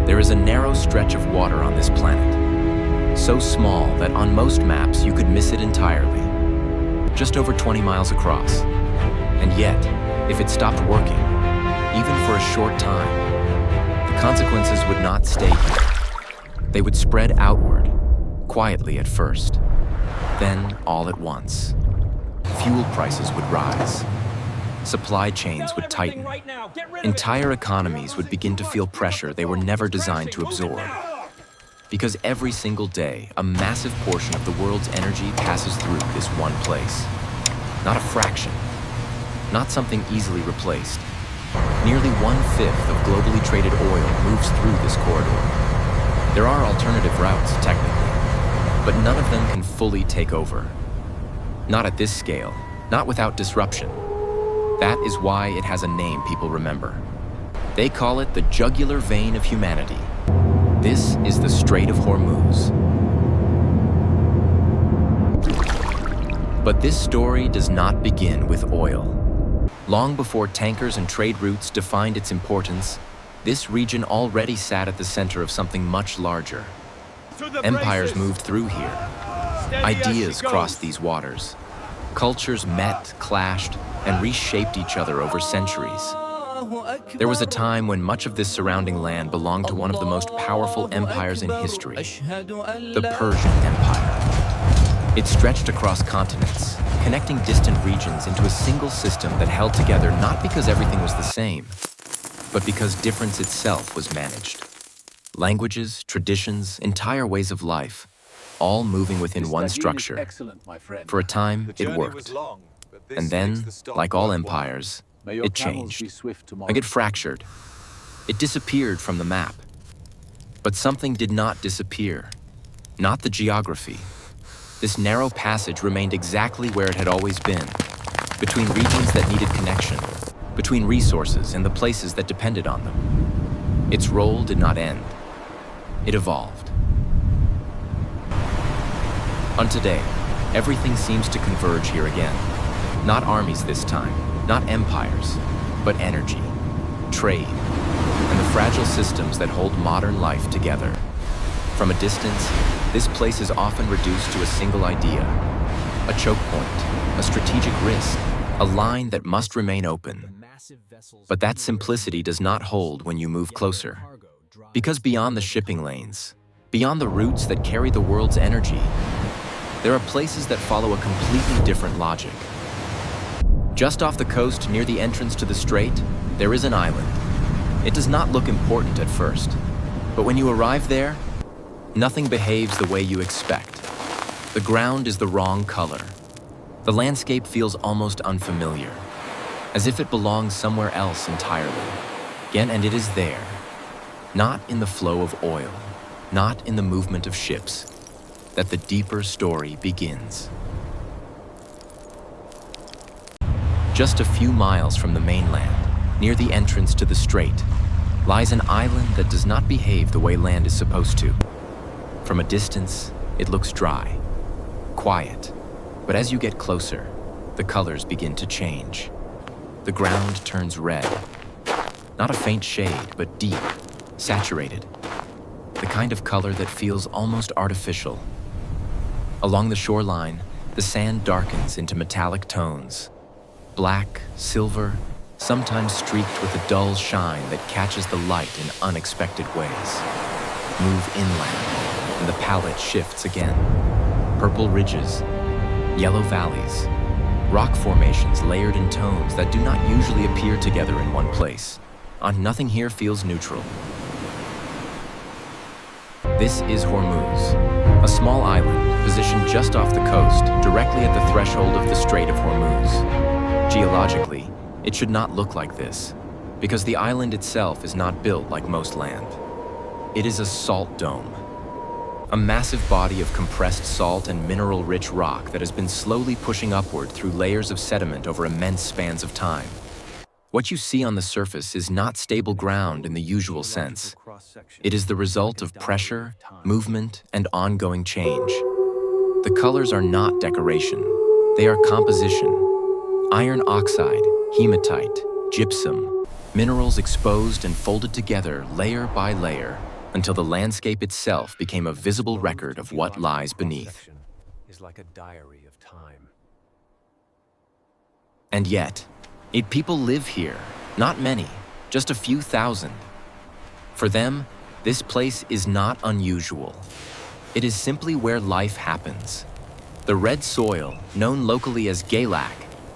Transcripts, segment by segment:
There is a narrow stretch of water on this planet, so small that on most maps you could miss it entirely. Just over 20 miles across. And yet, if it stopped working, even for a short time, the consequences would not stay here. They would spread outward, quietly at first, then all at once. Fuel prices would rise. Supply chains would tighten. Entire economies would begin to feel pressure they were never designed to absorb. Because every single day, a massive portion of the world's energy passes through this one place. Not a fraction. Not something easily replaced. Nearly 1/5 of globally traded oil moves through this corridor. There are alternative routes, technically, but none of them can fully take over. Not at this scale, not without disruption. That is why it has a name people remember. They call it the jugular vein of humanity. This is the Strait of Hormuz. But this story does not begin with oil. Long before tankers and trade routes defined its importance, this region already sat at the center of something much larger. Empires moved through here. Ideas crossed these waters. Cultures met, clashed, and reshaped each other over centuries. There was a time when much of this surrounding land belonged to one of the most powerful empires in history, the Persian Empire. It stretched across continents, connecting distant regions into a single system that held together not because everything was the same, but because difference itself was managed. Languages, traditions, entire ways of life, all moving within one structure. For a time, it worked. And then, like all empires, it changed. Like it fractured. It disappeared from the map. But something did not disappear. Not the geography. This narrow passage remained exactly where it had always been, between regions that needed connection, between resources and the places that depended on them. Its role did not end. It evolved. On today, everything seems to converge here again. Not armies this time, not empires, but energy, trade, and the fragile systems that hold modern life together. From a distance, this place is often reduced to a single idea, a choke point, a strategic risk, a line that must remain open. But that simplicity does not hold when you move closer. Because beyond the shipping lanes, beyond the routes that carry the world's energy, there are places that follow a completely different logic. Just off the coast, near the entrance to the strait, there is an island. It does not look important at first, but when you arrive there, nothing behaves the way you expect. The ground is the wrong color. The landscape feels almost unfamiliar, as if it belongs somewhere else entirely. Again, and it is there, not in the flow of oil, not in the movement of ships, that the deeper story begins. Just a few miles from the mainland, near the entrance to the strait, lies an island that does not behave the way land is supposed to. From a distance, it looks dry, quiet, but as you get closer, the colors begin to change. The ground turns red, not a faint shade, but deep, saturated, the kind of color that feels almost artificial. Along the shoreline, the sand darkens into metallic tones, black, silver, sometimes streaked with a dull shine that catches the light in unexpected ways. Move inland, and the palette shifts again. Purple ridges, yellow valleys, rock formations layered in tones that do not usually appear together in one place. Nothing here feels neutral. This is Hormuz, a small island positioned just off the coast, directly at the threshold of the Strait of Hormuz. Geologically, it should not look like this, because the island itself is not built like most land. It is a salt dome, a massive body of compressed salt and mineral-rich rock that has been slowly pushing upward through layers of sediment over immense spans of time. What you see on the surface is not stable ground in the usual sense. It is the result of pressure, movement, and ongoing change. The colors are not decoration. They are composition. Iron oxide, hematite, gypsum, minerals exposed and folded together layer by layer, until the landscape itself became a visible record of what lies beneath. Is like a diary of time. And yet, people live here, not many, just a few thousand. For them, this place is not unusual. It is simply where life happens. The red soil, known locally as LARAK,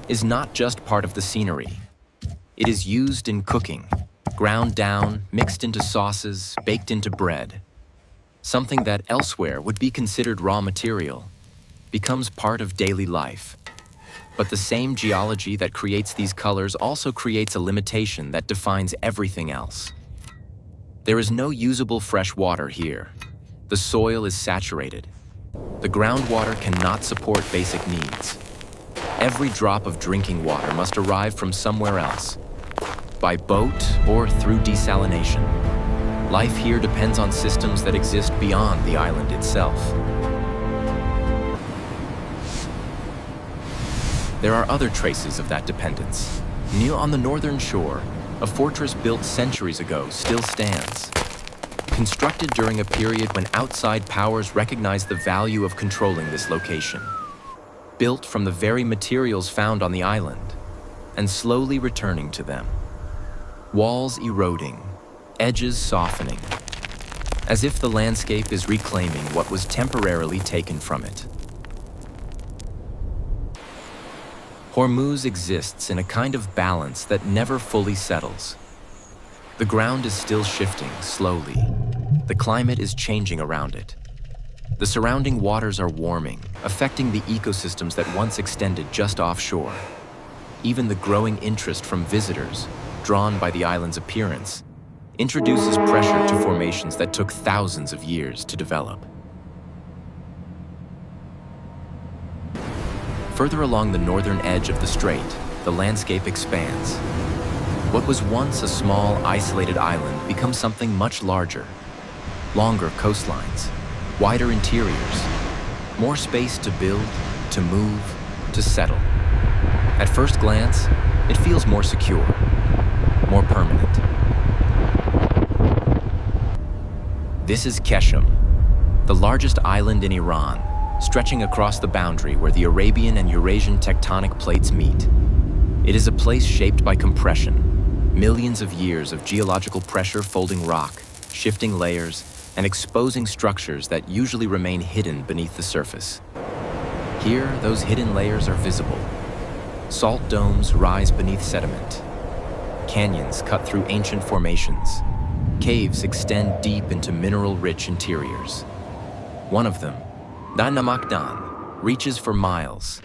is not just part of the scenery. It is used in cooking, ground down, mixed into sauces, baked into bread. Something that elsewhere would be considered raw material becomes part of daily life. But the same geology that creates these colors also creates a limitation that defines everything else. There is no usable fresh water here. The soil is saturated. The groundwater cannot support basic needs. Every drop of drinking water must arrive from somewhere else, by boat or through desalination. Life here depends on systems that exist beyond the island itself. There are other traces of that dependence. Near on the northern shore, a fortress built centuries ago still stands. Constructed during a period when outside powers recognized the value of controlling this location. Built from the very materials found on the island, and slowly returning to them. Walls eroding, edges softening, as if the landscape is reclaiming what was temporarily taken from it. Hormuz exists in a kind of balance that never fully settles. The ground is still shifting slowly. The climate is changing around it. The surrounding waters are warming, affecting the ecosystems that once extended just offshore. Even the growing interest from visitors, drawn by the island's appearance, introduces pressure to formations that took thousands of years to develop. Further along the northern edge of the strait, the landscape expands. What was once a small, isolated island becomes something much larger. Longer coastlines, wider interiors, more space to build, to move, to settle. At first glance, it feels more secure, more permanent. This is Qeshm, the largest island in Iran, stretching across the boundary where the Arabian and Eurasian tectonic plates meet. It is a place shaped by compression, millions of years of geological pressure folding rock, shifting layers, and exposing structures that usually remain hidden beneath the surface. Here, those hidden layers are visible. Salt domes rise beneath sediment. Canyons cut through ancient formations. Caves extend deep into mineral-rich interiors. One of them, Namakdan, reaches for miles.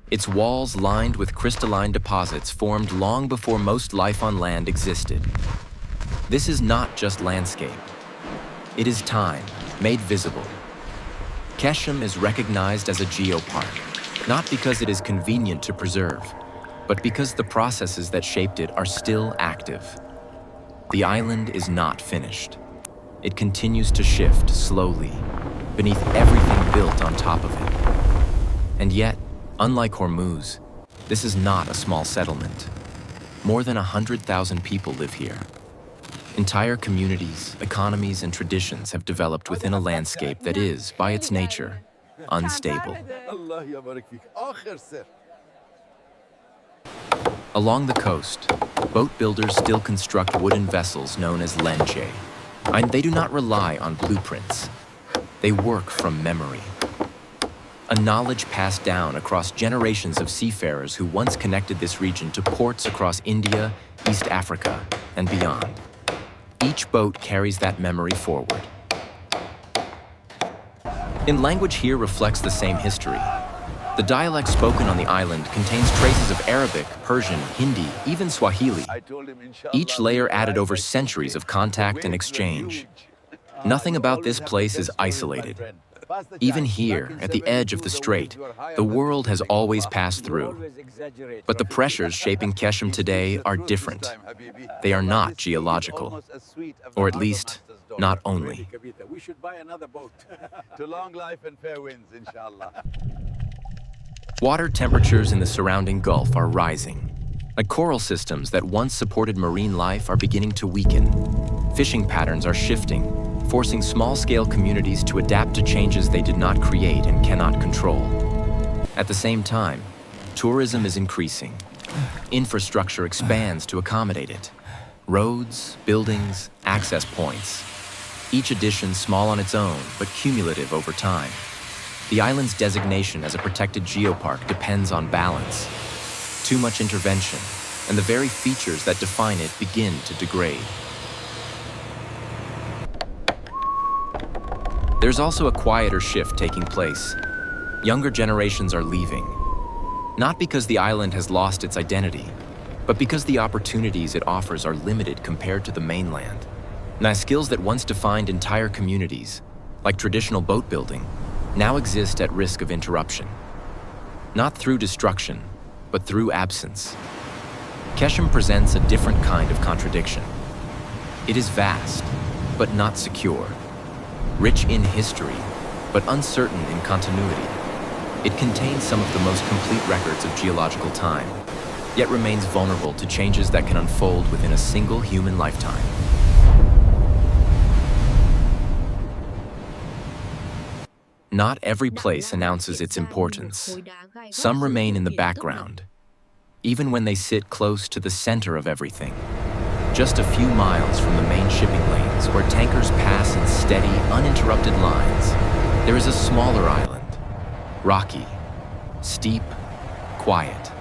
Its walls lined with crystalline deposits formed long before most life on land existed. This is not just landscape. It is time, made visible. Qeshm is recognized as a geopark, not because it is convenient to preserve, but because the processes that shaped it are still active. The island is not finished. It continues to shift slowly, beneath everything built on top of it. And yet, unlike Hormuz, this is not a small settlement. More than 100,000 people live here. Entire communities, economies, and traditions have developed within a landscape that is, by its nature, unstable. Along the coast, boat builders still construct wooden vessels known as lenche, and they do not rely on blueprints. They work from memory. A knowledge passed down across generations of seafarers who once connected this region to ports across India, East Africa, and beyond. Each boat carries that memory forward. In language here reflects the same history. The dialect spoken on the island contains traces of Arabic, Persian, Hindi, even Swahili. Each layer added over centuries of contact and exchange. Nothing about this place is isolated. Even here, at the edge of the strait, the world has always passed through. But the pressures shaping Qeshm today are different. They are not geological, or at least, not only. Water temperatures in the surrounding Gulf are rising. Like coral systems that once supported marine life are beginning to weaken. Fishing patterns are shifting, forcing small-scale communities to adapt to changes they did not create and cannot control. At the same time, tourism is increasing. Infrastructure expands to accommodate it. Roads, buildings, access points. Each addition small on its own, but cumulative over time. The island's designation as a protected geopark depends on balance. Too much intervention, and the very features that define it begin to degrade. There's also a quieter shift taking place. Younger generations are leaving. Not because the island has lost its identity, but because the opportunities it offers are limited compared to the mainland. Now, skills that once defined entire communities, like traditional boat building, now exist at risk of interruption. Not through destruction, but through absence. Qeshm presents a different kind of contradiction. It is vast, but not secure. Rich in history, but uncertain in continuity. It contains some of the most complete records of geological time, yet remains vulnerable to changes that can unfold within a single human lifetime. Not every place announces its importance. Some remain in the background, even when they sit close to the center of everything. Just a few miles from the main shipping lanes, where tankers pass in steady, uninterrupted lines, there is a smaller island, rocky, steep, quiet.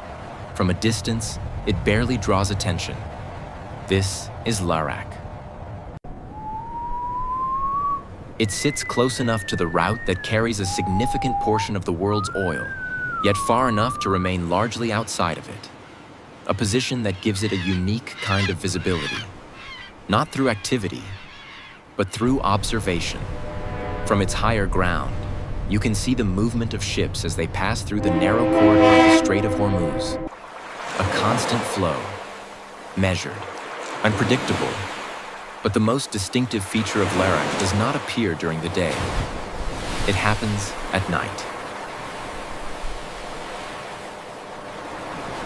From a distance, it barely draws attention. This is LARAK. It sits close enough to the route that carries a significant portion of the world's oil, yet far enough to remain largely outside of it. A position that gives it a unique kind of visibility, not through activity, but through observation. From its higher ground, you can see the movement of ships as they pass through the narrow corridor of the Strait of Hormuz. A constant flow, measured, unpredictable, but the most distinctive feature of LARAK does not appear during the day. It happens at night.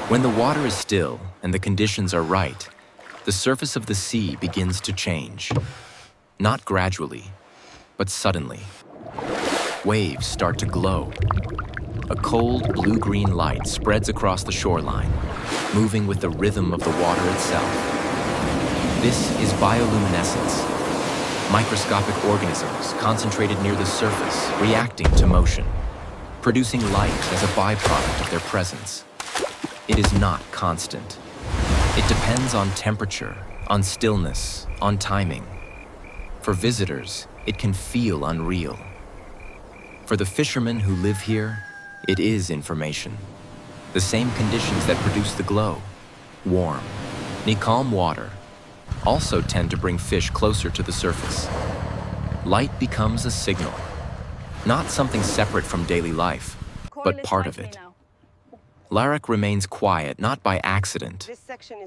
When the water is still and the conditions are right, the surface of the sea begins to change. Not gradually, but suddenly. Waves start to glow. A cold blue-green light spreads across the shoreline, moving with the rhythm of the water itself. This is bioluminescence, microscopic organisms concentrated near the surface, reacting to motion, producing light as a byproduct of their presence. It is not constant. It depends on temperature, on stillness, on timing. For visitors, it can feel unreal. For the fishermen who live here, it is information. The same conditions that produce the glow, warm, calm water, also tend to bring fish closer to the surface. Light becomes a signal, not something separate from daily life, but part of it. LARAK remains quiet not by accident.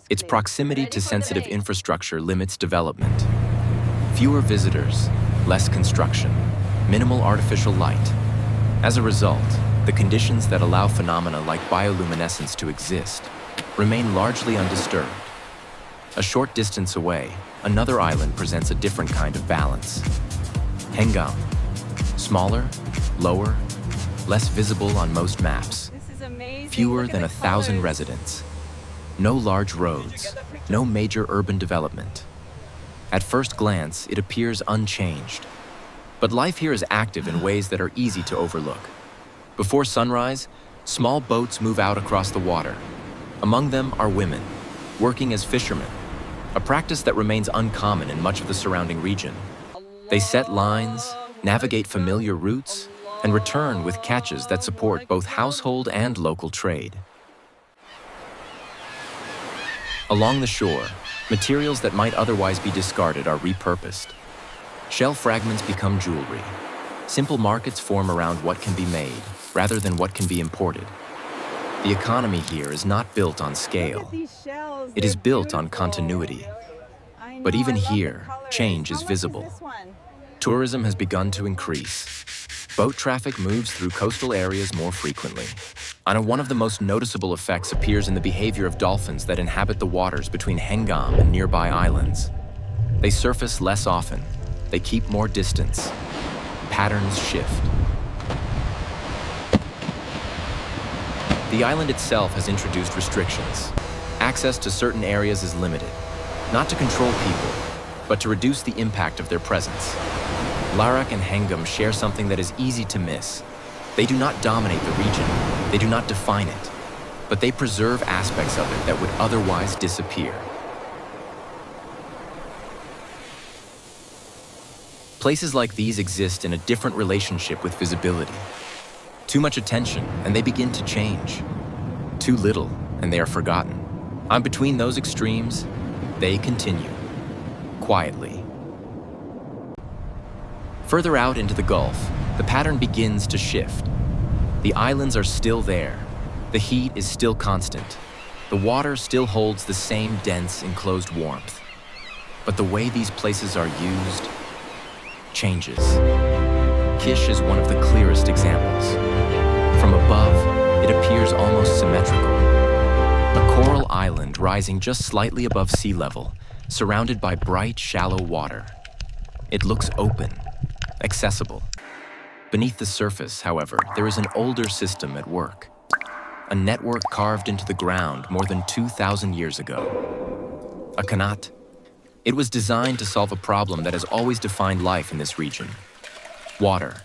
Its proximity to sensitive infrastructure limits development. Fewer visitors, less construction, minimal artificial light. As a result, the conditions that allow phenomena like bioluminescence to exist remain largely undisturbed. A short distance away, another island presents a different kind of balance. HENGAM. Smaller, lower, less visible on most maps. Fewer than 1,000 residents. No large roads, no major urban development. At first glance, it appears unchanged. But life here is active in ways that are easy to overlook. Before sunrise, small boats move out across the water. Among them are women, working as fishermen, a practice that remains uncommon in much of the surrounding region. They set lines, navigate familiar routes, and return with catches that support both household and local trade. Along the shore, materials that might otherwise be discarded are repurposed. Shell fragments become jewelry. Simple markets form around what can be made, rather than what can be imported. The economy here is not built on scale. It is built on continuity. But even here, change is visible. Tourism has begun to increase. Boat traffic moves through coastal areas more frequently. And one of the most noticeable effects appears in the behavior of dolphins that inhabit the waters between HENGAM and nearby islands. They surface less often, they keep more distance. Patterns shift. The island itself has introduced restrictions. Access to certain areas is limited, not to control people, but to reduce the impact of their presence. LARAK and HENGAM share something that is easy to miss. They do not dominate the region, they do not define it, but they preserve aspects of it that would otherwise disappear. Places like these exist in a different relationship with visibility. Too much attention, and they begin to change. Too little, and they are forgotten. On between those extremes, they continue, quietly. Further out into the Gulf, the pattern begins to shift. The islands are still there. The heat is still constant. The water still holds the same dense, enclosed warmth. But the way these places are used changes. KISH is one of the clearest examples. From above, it appears almost symmetrical. A coral island rising just slightly above sea level, surrounded by bright, shallow water. It looks open, accessible. Beneath the surface, however, there is an older system at work. A network carved into the ground more than 2,000 years ago. A qanat. It was designed to solve a problem that has always defined life in this region. Water.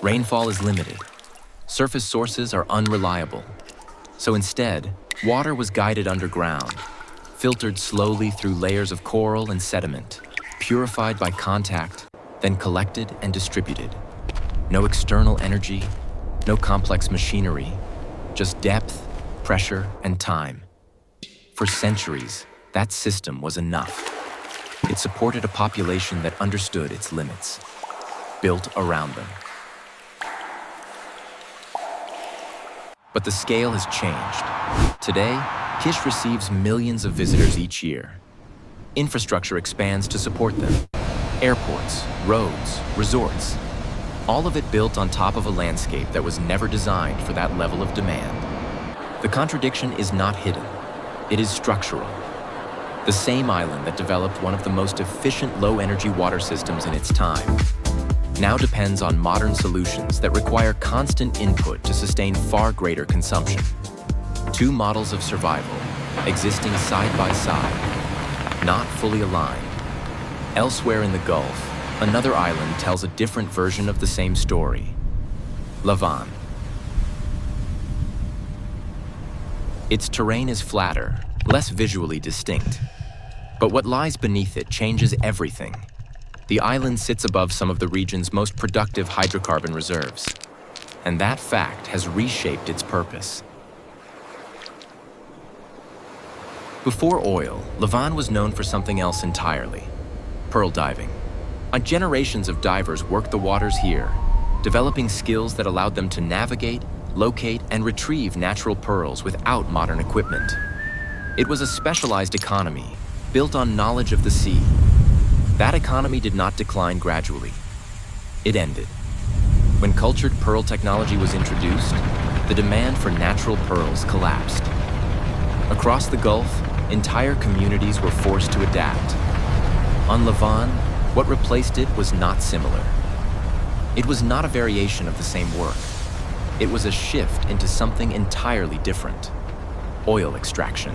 Rainfall is limited. Surface sources are unreliable. So instead, water was guided underground, filtered slowly through layers of coral and sediment, purified by contact, then collected and distributed. No external energy, no complex machinery, just depth, pressure, and time. For centuries, that system was enough. It supported a population that understood its limits, built around them. But the scale has changed. Today, KISH receives millions of visitors each year. Infrastructure expands to support them. Airports, roads, resorts. All of it built on top of a landscape that was never designed for that level of demand. The contradiction is not hidden. It is structural. The same island that developed one of the most efficient low-energy water systems in its time now depends on modern solutions that require constant input to sustain far greater consumption. Two models of survival, existing side by side, not fully aligned. Elsewhere in the Gulf, another island tells a different version of the same story. LAVAN. Its terrain is flatter, less visually distinct. But what lies beneath it changes everything. The island sits above some of the region's most productive hydrocarbon reserves. And that fact has reshaped its purpose. Before oil, LAVAN was known for something else entirely: pearl diving. Generations of divers worked the waters here, developing skills that allowed them to navigate, locate, and retrieve natural pearls without modern equipment. It was a specialized economy, built on knowledge of the sea. That economy did not decline gradually. It ended. When cultured pearl technology was introduced, the demand for natural pearls collapsed. Across the Gulf, entire communities were forced to adapt. On LAVAN, what replaced it was not similar. It was not a variation of the same work. It was a shift into something entirely different: oil extraction.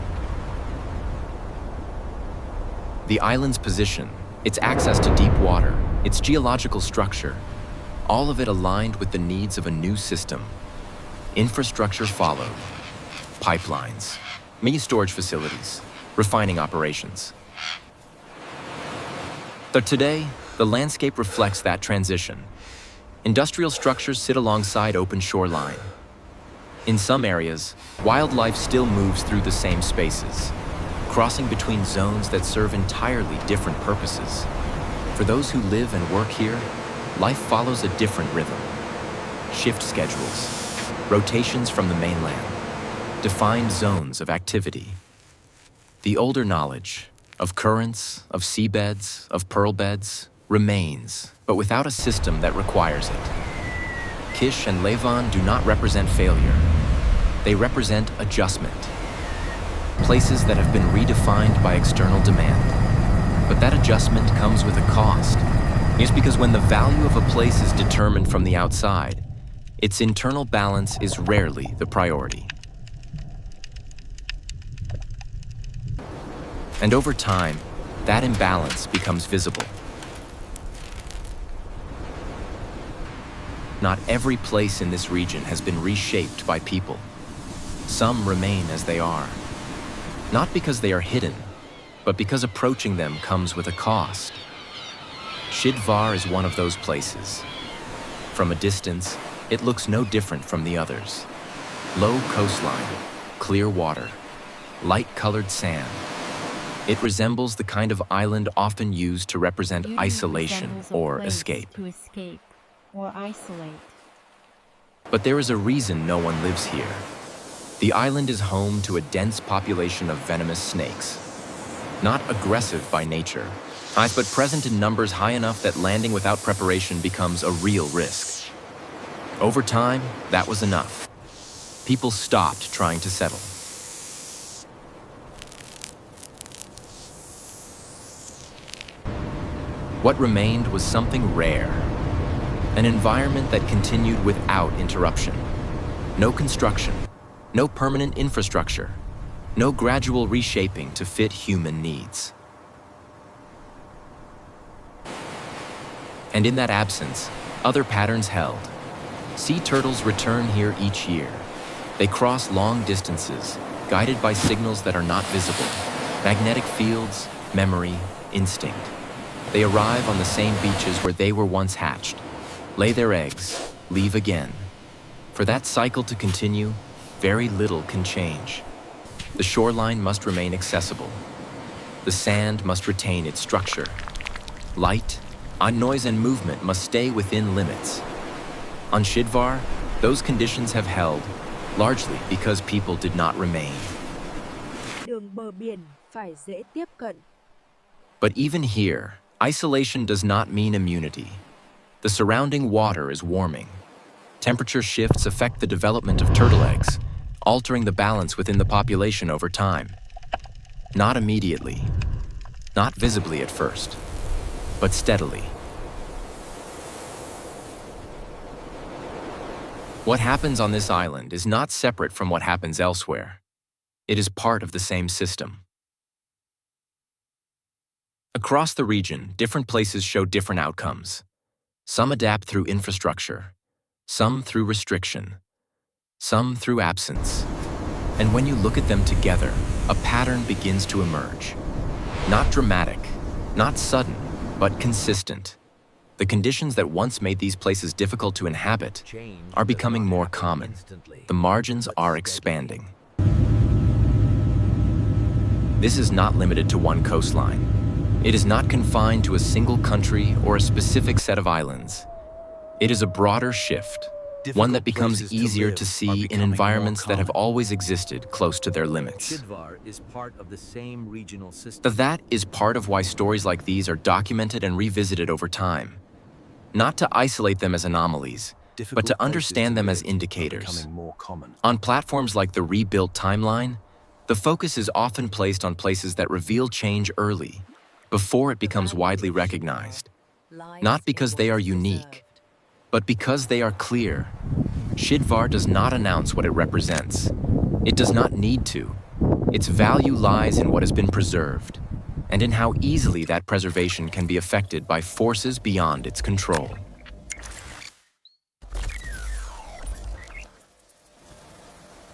The island's position, its access to deep water, its geological structure, all of it aligned with the needs of a new system. Infrastructure followed: pipelines, mini storage facilities, refining operations. But today, the landscape reflects that transition. Industrial structures sit alongside open shoreline. In some areas, wildlife still moves through the same spaces, crossing between zones that serve entirely different purposes. For those who live and work here, life follows a different rhythm. Shift schedules, rotations from the mainland, defined zones of activity. The older knowledge of currents, of seabeds, of pearl beds remains, but without a system that requires it. KISH and LAVAN do not represent failure. They represent adjustment. Places that have been redefined by external demand. But that adjustment comes with a cost. It's because when the value of a place is determined from the outside, its internal balance is rarely the priority. And over time, that imbalance becomes visible. Not every place in this region has been reshaped by people. Some remain as they are. Not because they are hidden, but because approaching them comes with a cost. Shidvar is one of those places. From a distance, it looks no different from the others. Low coastline, clear water, light-colored sand. It resembles the kind of island often used to represent isolation or escape. To escape or isolate. But there is a reason no one lives here. The island is home to a dense population of venomous snakes. Not aggressive by nature, but present in numbers high enough that landing without preparation becomes a real risk. Over time, that was enough. People stopped trying to settle. What remained was something rare. An environment that continued without interruption. No construction, no permanent infrastructure, no gradual reshaping to fit human needs. And in that absence, other patterns held. Sea turtles return here each year. They cross long distances, guided by signals that are not visible. Magnetic fields, memory, instinct. They arrive on the same beaches where they were once hatched, lay their eggs, leave again. For that cycle to continue, very little can change. The shoreline must remain accessible. The sand must retain its structure. Light, noise and movement must stay within limits. On Shidvar, those conditions have held, largely because people did not remain. Đường bờ biển phải dễ tiếp cận. But even here, isolation does not mean immunity. The surrounding water is warming. Temperature shifts affect the development of turtle eggs, altering the balance within the population over time. Not immediately, not visibly at first, but steadily. What happens on this island is not separate from what happens elsewhere. It is part of the same system. Across the region, different places show different outcomes. Some adapt through infrastructure, some through restriction, some through absence. And when you look at them together, a pattern begins to emerge. Not dramatic, not sudden, but consistent. The conditions that once made these places difficult to inhabit are becoming more common. The margins are expanding. This is not limited to one coastline. It is not confined to a single country or a specific set of islands. It is a broader shift, one that becomes easier to see in environments that have always existed close to their limits. Shidvar is part of the same regional system. That is part of why stories like these are documented and revisited over time. Not to isolate them as anomalies, but to understand them as indicators. On platforms like the Rebuilt Timeline, the focus is often placed on places that reveal change early, before it becomes widely recognized. Not because they are unique, but because they are clear. Shidvar does not announce what it represents. It does not need to. Its value lies in what has been preserved, and in how easily that preservation can be affected by forces beyond its control.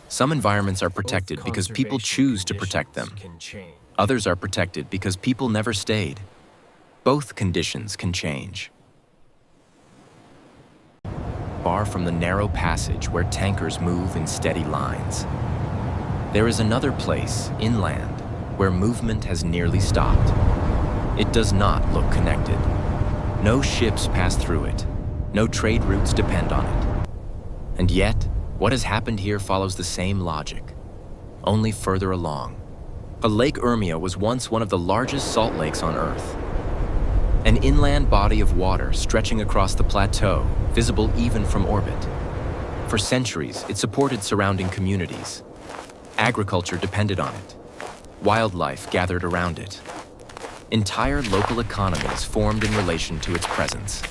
Some environments are protected because people choose to protect them. Others are protected because people never stayed. Both conditions can change. Far from the narrow passage where tankers move in steady lines, there is another place, inland, where movement has nearly stopped. It does not look connected. No ships pass through it. No trade routes depend on it. And yet, what has happened here follows the same logic, only further along. Lake Urmia was once one of the largest salt lakes on Earth. An inland body of water stretching across the plateau, visible even from orbit. For centuries, it supported surrounding communities. Agriculture depended on it. Wildlife gathered around it. Entire local economies formed in relation to its presence.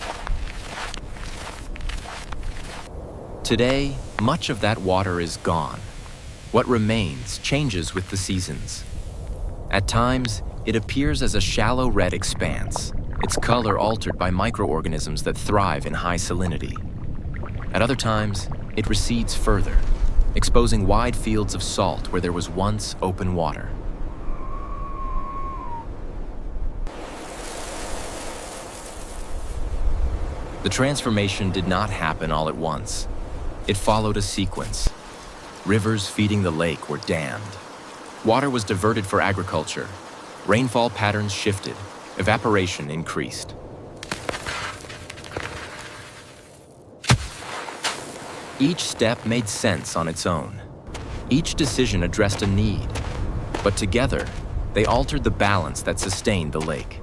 Today, much of that water is gone. What remains changes with the seasons. At times, it appears as a shallow red expanse, its color altered by microorganisms that thrive in high salinity. At other times, it recedes further, exposing wide fields of salt where there was once open water. The transformation did not happen all at once. It followed a sequence. Rivers feeding the lake were dammed. Water was diverted for agriculture. Rainfall patterns shifted. Evaporation increased. Each step made sense on its own. Each decision addressed a need. But together, they altered the balance that sustained the lake.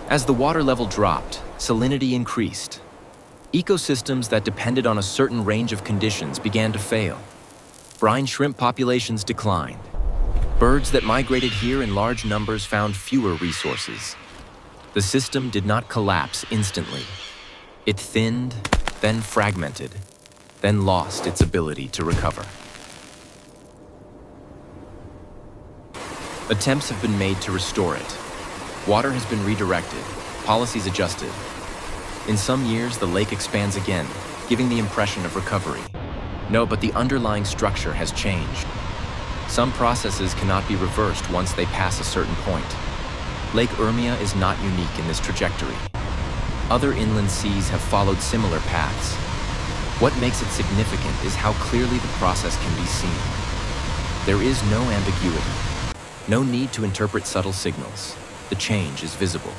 As the water level dropped, salinity increased. Ecosystems that depended on a certain range of conditions began to fail. Brine shrimp populations declined. Birds that migrated here in large numbers found fewer resources. The system did not collapse instantly. It thinned, then fragmented, then lost its ability to recover. Attempts have been made to restore it. Water has been redirected, policies adjusted. In some years, the lake expands again, giving the impression of recovery. No, but the underlying structure has changed. Some processes cannot be reversed once they pass a certain point. Lake Urmia is not unique in this trajectory. Other inland seas have followed similar paths. What makes it significant is how clearly the process can be seen. There is no ambiguity, no need to interpret subtle signals. The change is visible.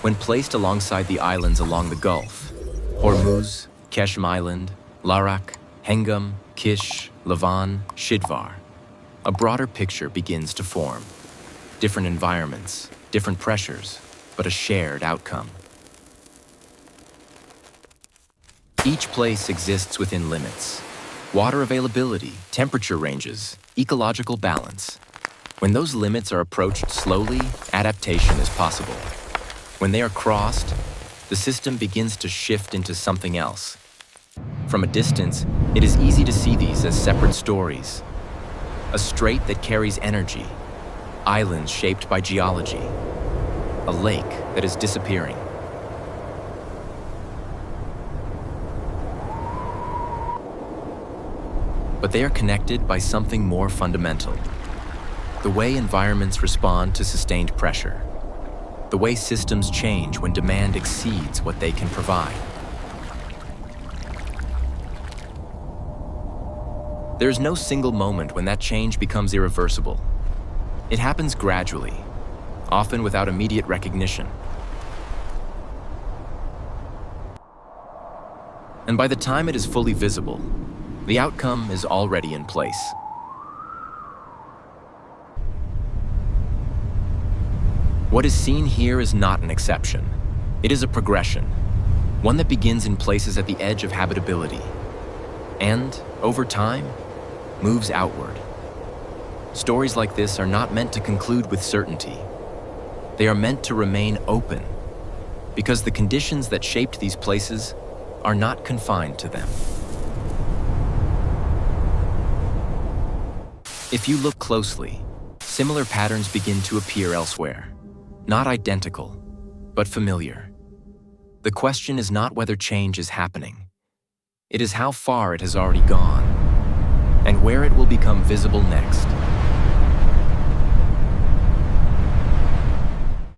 When placed alongside the islands along the Gulf, Hormuz, Qeshm Island, LARAK, HENGAM, KISH, LAVAN, Shidvar, a broader picture begins to form. Different environments, different pressures, but a shared outcome. Each place exists within limits. Water availability, temperature ranges, ecological balance. When those limits are approached slowly, adaptation is possible. When they are crossed, the system begins to shift into something else. From a distance, it is easy to see these as separate stories. A strait that carries energy, islands shaped by geology, a lake that is disappearing. But they are connected by something more fundamental. The way environments respond to sustained pressure. The way systems change when demand exceeds what they can provide. There is no single moment when that change becomes irreversible. It happens gradually, often without immediate recognition. And by the time it is fully visible, the outcome is already in place. What is seen here is not an exception. It is a progression, one that begins in places at the edge of habitability, and, over time, moves outward. Stories like this are not meant to conclude with certainty. They are meant to remain open, because the conditions that shaped these places are not confined to them. If you look closely, similar patterns begin to appear elsewhere. Not identical, but familiar. The question is not whether change is happening. It is how far it has already gone, and where it will become visible next.